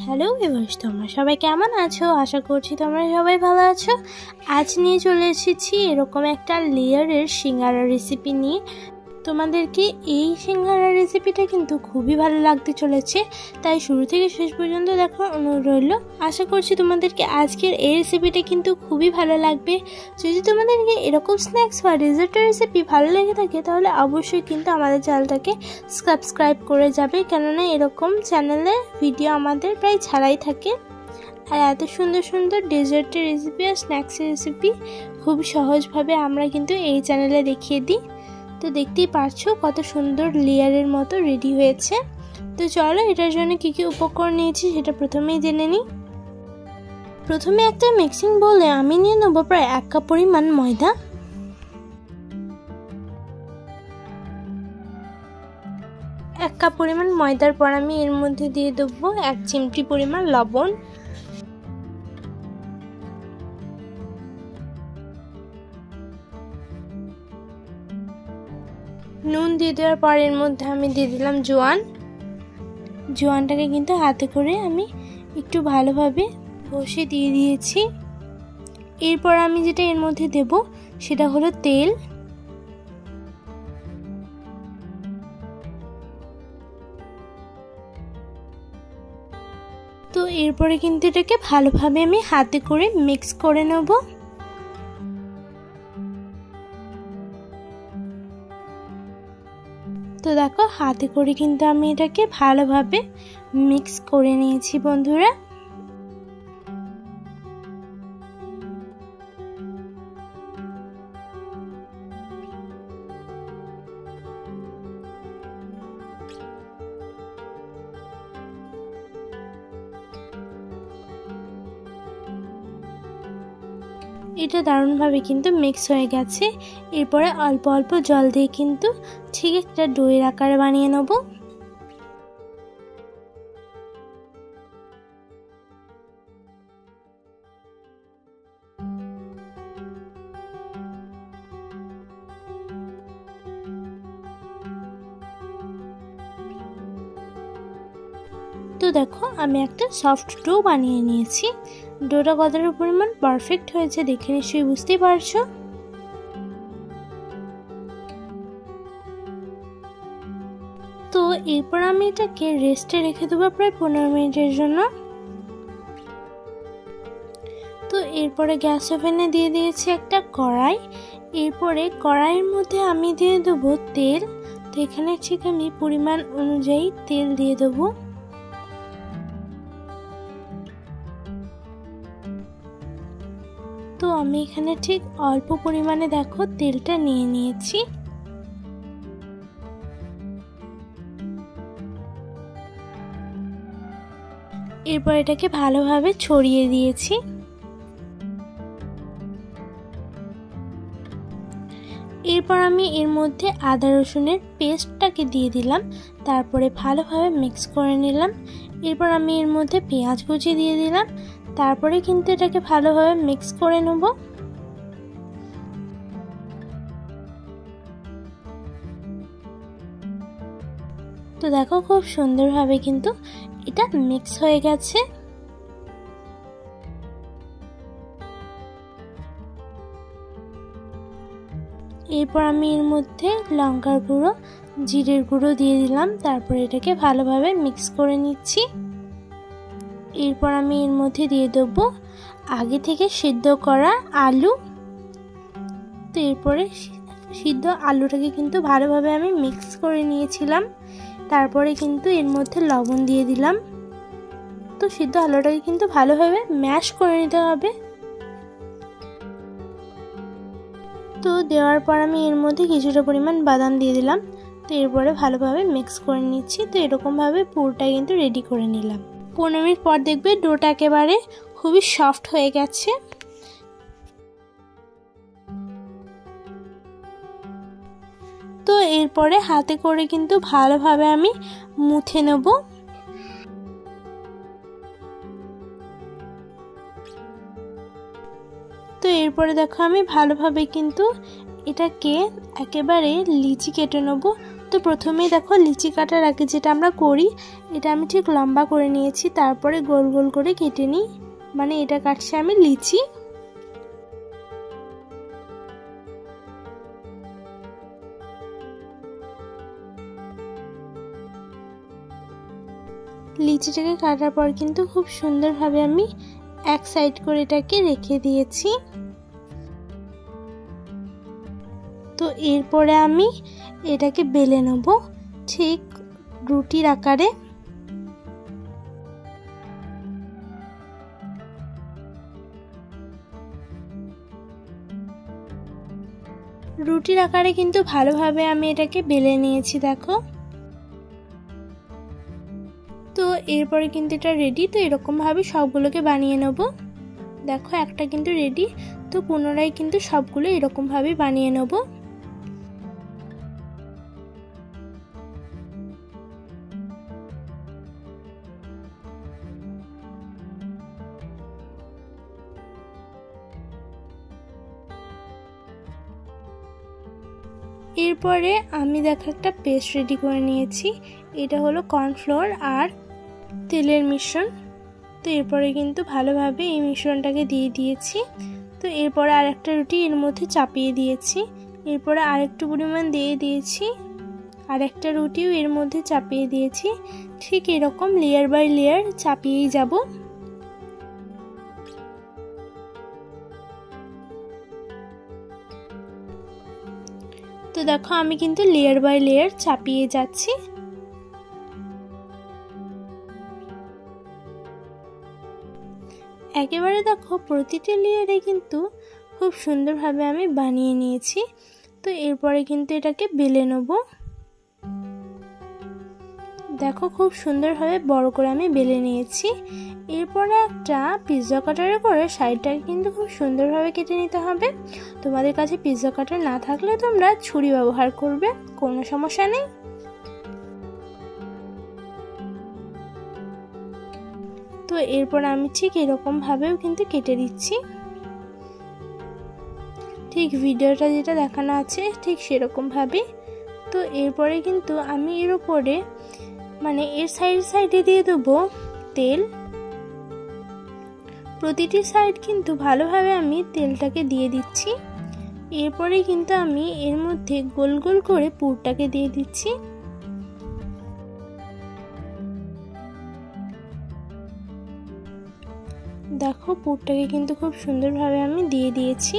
Hello viewers, তোমরা সবাই কেমন আছো? আশা করছি তোমরা সবাই ভালো আছো। আজ নিয়ে চলে এসেছি এরকম একটা লেয়ারের সিঙ্গারা রেসিপি নিয়ে। তোমাদেরকে এই সিঙ্গারা রেসিপিটা কিন্তু খুবই ভালো লাগতে চলেছে, তাই শুরু থেকে শেষ পর্যন্ত দেখার অনুরোধ রইল। আশা করছি তোমাদেরকে আজকের এই রেসিপিটা কিন্তু খুবই ভালো লাগবে। যদি তোমাদেরকে এরকম স্ন্যাক্স বা ডেজার্টের রেসিপি ভালো লেগে থাকে তাহলে অবশ্যই কিন্তু আমাদের চ্যানেলটাকে সাবস্ক্রাইব করে যাবে, কেননা এরকম চ্যানেলে ভিডিও আমাদের প্রায় ছাড়াই থাকে। আর এত সুন্দর সুন্দর ডেজার্টের রেসিপি আর স্ন্যাক্সের রেসিপি খুব সহজভাবে আমরা কিন্তু এই চ্যানেলে দেখিয়ে দিই। তো দেখতেই পারছো কত সুন্দর লেয়ারের মতো রেডি হয়েছে। তো চলো এটার জন্য কী কী উপকরণ নিয়েছি সেটা প্রথমেই জেনে নিই। প্রথমে একটা মিক্সিং বোলে আমি নিয়ে নেবো প্রায় 1 কাপ পরিমাণ ময়দা। এক কাপ পরিমাণ ময়দার পর আমি এর মধ্যে দিয়ে দেবো 1 চিমটি পরিমাণ লবণ, নুন দিয়ে দেওয়ার পর এর মধ্যে আমি দিয়ে দিলাম জোয়ানটাকে কিন্তু হাতে করে আমি একটু ভালোভাবে ঘষে দিয়ে দিয়েছি। এরপর আমি যেটা এর মধ্যে দেব সেটা হলো তেল। তো এরপরে কিন্তু এটাকে ভালোভাবে আমি হাতে করে মিক্স করে নেব। তো দেখো হাতে করে কিন্তু আমি এটাকে ভালোভাবে মিক্স করে নিয়েছি বন্ধুরা। এটা দারুণভাবে কিন্তু মিক্স হয়ে গেছে। এরপরে অল্প অল্প জল দিয়ে কিন্তু ঠিক একটা ডোয়ের আকারে বানিয়ে নেব। তো দেখো আমি একটা সফট ডো বানিয়ে নিয়েছি। ডোটা কতটা পরিমাণ পারফেক্ট হয়েছে দেখে নিশ্চয়ই বুঝতেই পারছো। তো এরপর আমি এটাকে রেস্টে রেখে দেবো প্রায় 15 মিনিটের জন্য। তো এরপরে গ্যাস ওভেনে দিয়ে দিয়েছি একটা কড়াই। এরপরে কড়াইয়ের মধ্যে আমি দিয়ে দেবো তেল। তো এখানে ঠিক আমি পরিমাণ অনুযায়ী তেল দিয়ে দেবো। তো আমি এখানে ঠিক অল্প পরিমাণে দেখো তেলটা নিয়ে নিয়েছি। এরপর এটাকে ভালোভাবে ছড়িয়ে দিয়েছি। এরপর আমি এর মধ্যে আদা রসুনের পেস্টটাকে দিয়ে দিলাম, তারপরে ভালোভাবে মিক্স করে নিলাম। এরপর আমি এর মধ্যে পেঁয়াজ কুচি দিয়ে দিলাম, তারপরে কিন্তু এটাকে ভালোভাবে মিক্স করে নেব। তো দেখো খুব সুন্দরভাবে কিন্তু এটা মিক্স হয়ে গেছে। এরপর আমি এর মধ্যে লঙ্কার গুঁড়ো, জিরের গুঁড়ো দিয়ে দিলাম, তারপরে এটাকে ভালোভাবে মিক্স করে নিচ্ছি। এরপর আমি এর মধ্যে দিয়ে দেবো আগে থেকে সিদ্ধ করা আলু। তো এরপরে সিদ্ধ আলুটাকে কিন্তু ভালোভাবে আমি মিক্স করে নিয়েছিলাম। তারপরে কিন্তু এর মধ্যে লবণ দিয়ে দিলাম। তো সিদ্ধ আলুটাকে কিন্তু ভালোভাবে ম্যাশ করে নিতে হবে। তো দেওয়ার পর আমি এর মধ্যে কিছুটা পরিমাণ বাদাম দিয়ে দিলাম। তো এরপরে ভালোভাবে মিক্স করে নিচ্ছি। তো এরকমভাবে পুরোটা কিন্তু রেডি করে নিলাম। 15 মিনিট পর দেখবে ডোটা একেবারে খুবই সফট হয়ে গেছে। তো এরপরে হাতে করে কিন্তু ভালোভাবে আমি মুথে নেব। তো এরপরে দেখো আমি ভালোভাবে কিন্তু এটাকে একেবারে লিচি কেটে নেব। তো প্রথমেই দেখো লিচি কাটার আগে যেটা আমরা করি, এটা আমি ঠিক লম্বা করে নিয়েছি, তারপরে গোল গোল করে কেটে নিই। মানে এটা কাটছি আমি লিচি। লিচিটাকে কাটার পর কিন্তু খুব সুন্দরভাবে আমি এক সাইড করে এটাকে রেখে দিয়েছি। তো এরপরে আমি এটাকে বেলে নেব ঠিক রুটির আকারে। রুটির আকারে কিন্তু ভালোভাবে আমি এটাকে বেলে নিয়েছি দেখো। তো এরপরে কিন্তু এটা রেডি। তো এরকমভাবে সবগুলোকে বানিয়ে নেব। দেখো একটা কিন্তু রেডি। তো পুনরায় কিন্তু সবগুলো এরকমভাবে বানিয়ে নেব। এরপরে আমি দেখো একটা পেস্ট রেডি করে নিয়েছি। এটা হলো কর্নফ্লোর আর তেলের মিশ্রণ। তো এরপরে কিন্তু ভালোভাবে এই মিশ্রণটাকে দিয়ে দিয়েছি। তো এরপরে আরেকটা রুটি এর মধ্যে চাপিয়ে দিয়েছি। এরপরে আরেকটু পরিমাণ দিয়ে দিয়েছি, আরেকটা রুটিও এর মধ্যে চাপিয়ে দিয়েছি। ঠিক এরকম লেয়ার বাই লেয়ার চাপিয়েই যাব। তো দেখো আমি কিন্তু লেয়ার বাই লেয়ার চাপিয়ে যাচ্ছি। একেবারে দেখো প্রতিটি লেয়ারে কিন্তু খুব সুন্দরভাবে আমি বানিয়ে নিয়েছি। তো এরপরে কিন্তু এটাকে বেলে নেব। দেখো খুব সুন্দরভাবে বড় করে আমি বেলে নিয়েছি। এরপরে একটা পিৎজা কাটারে করে সাইডটাকে কিন্তু খুব সুন্দরভাবে কেটে নিতে হবে। তোমাদের কাছে পিৎজা কাটার না থাকলে তোমরা ছুরি ব্যবহার করবে, কোনো সমস্যা নেই। তো এরপর আমি ঠিক এরকম ভাবেও কিন্তু কেটে দিচ্ছি। ঠিক ভিডিওটা যেটা দেখানো আছে ঠিক সেরকম ভাবে। তো এরপরে কিন্তু আমি এর উপরে মানে এর সাইডে দিয়ে দেবো তেল। প্রতিটি সাইড কিন্তু ভালোভাবে আমি তেলটাকে দিয়ে দিচ্ছি। এরপরে কিন্তু আমি এর মধ্যে গোল গোল করে পুরটাকে দিয়ে দিচ্ছি। দেখো পুরটাকে কিন্তু খুব সুন্দরভাবে আমি দিয়ে দিয়েছি।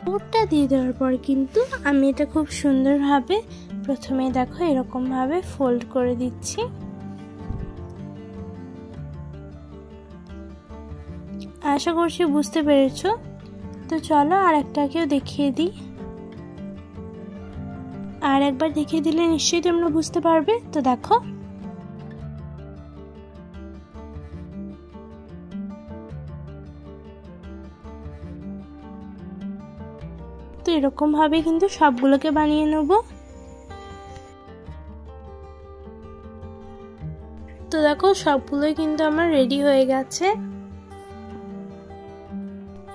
পুরটা দিয়ে দেওয়ার পর কিন্তু আমি এটা খুব সুন্দরভাবে প্রথমে দেখো এরকম ভাবে ফোল্ড করে দিচ্ছি। আশা করছি বুঝতে পেরেছো। তো চলো আর একটাকেও দেখিয়ে দিই। আর একবার দেখিয়ে দিলে নিশ্চয়ই তোমরা বুঝতে পারবে। তো দেখো তো এরকম ভাবে কিন্তু সবগুলোকে বানিয়ে নেব। তো দেখো সবগুলোই কিন্তু আমার রেডি হয়ে গেছে।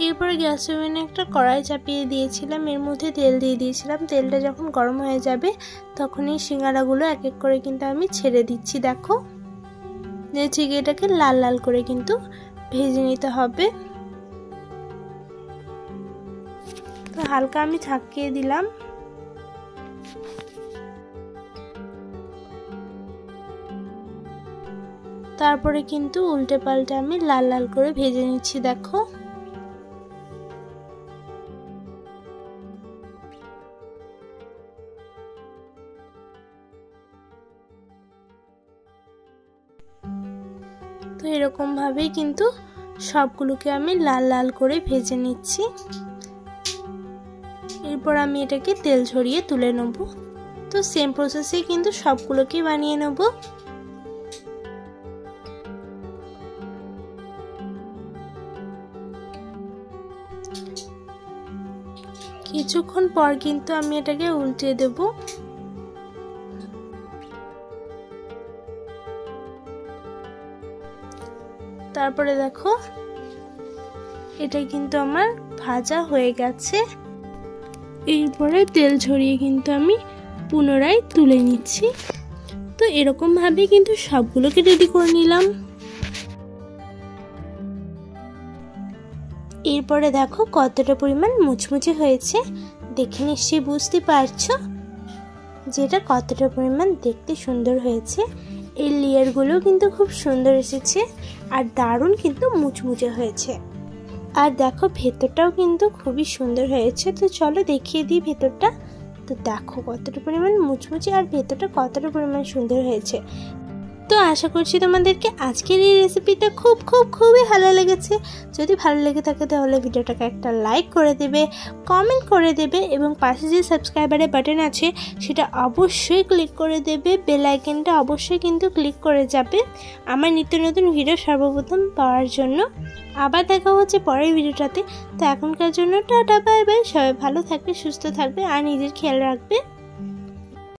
এরপরে গ্যাস ওভেনে একটা কড়াই চাপিয়ে দিয়েছিলাম, এর মধ্যে তেল দিয়ে দিয়েছিলাম। তেলটা যখন গরম হয়ে যাবে তখন এই সিঙ্গারাগুলো এক এক করে কিন্তু আমি ছেড়ে দিচ্ছি। দেখো যে ঠিক এটাকে লাল লাল করে কিন্তু ভেজে নিতে হবে। তো হালকা আমি ঝাঁকিয়ে দিলাম। তারপরে কিন্তু উল্টে পাল্টে আমি লাল লাল করে ভেজে নিচ্ছি। দেখো তো এরকম ভাবেই কিন্তু সবগুলোকে আমি লাল লাল করে ভেজে নিচ্ছি। এরপর আমি এটাকে তেল ঝরিয়ে তুলে নেব। তো সেম প্রসেসে কিন্তু সবগুলোকে বানিয়ে নেব। কিছুক্ষণ পর কিন্তু আমি এটাকে উল্টে দেব। তারপরে দেখো এটা কিন্তু আমার ভাজা হয়ে গেছে। এরপরে তেল ঝরিয়ে কিন্তু আমি পুনরায় তুলে নিচ্ছি। তো এরকমভাবে কিন্তু সবগুলোকে রেডি করে নিলাম। এরপরে দেখো কতটা পরিমাণ মুচমুচে হয়েছে, দেখে নিশ্চয়ই বুঝতে পারছো যেটা কতটা পরিমাণ দেখতে সুন্দর হয়েছে। এই লেয়ারগুলো কিন্তু খুব সুন্দর এসেছে আর দারুণ কিন্তু মুচমুচে হয়েছে। আর দেখো ভেতরটাও কিন্তু খুবই সুন্দর হয়েছে। তো চলো দেখিয়ে দিই ভেতরটা। তো দেখো কতটা পরিমাণ মুচমুচে আর ভেতরটা কতটা পরিমাণ সুন্দর হয়েছে। তো আশা করছি তোমাদেরকে আজকের এই রেসিপিটা খুবই ভালো লেগেছে। যদি ভালো লেগে থাকে তাহলে ভিডিওটাকে একটা লাইক করে দেবে, কমেন্ট করে দেবে এবং পাশে যে সাবস্ক্রাইবারের বাটন আছে সেটা অবশ্যই ক্লিক করে দেবে। বেল আইকনটা অবশ্যই কিন্তু ক্লিক করে যাবে আমার নিত্য নতুন ভিডিও সর্বপ্রথম পাওয়ার জন্য। আবার দেখা হচ্ছে পরের ভিডিওটাতে। তো এখনকার জন্য টাটা বাই বাই। সবাই ভালো থাকবে, সুস্থ থাকবে আর নিজের খেয়াল রাখবে।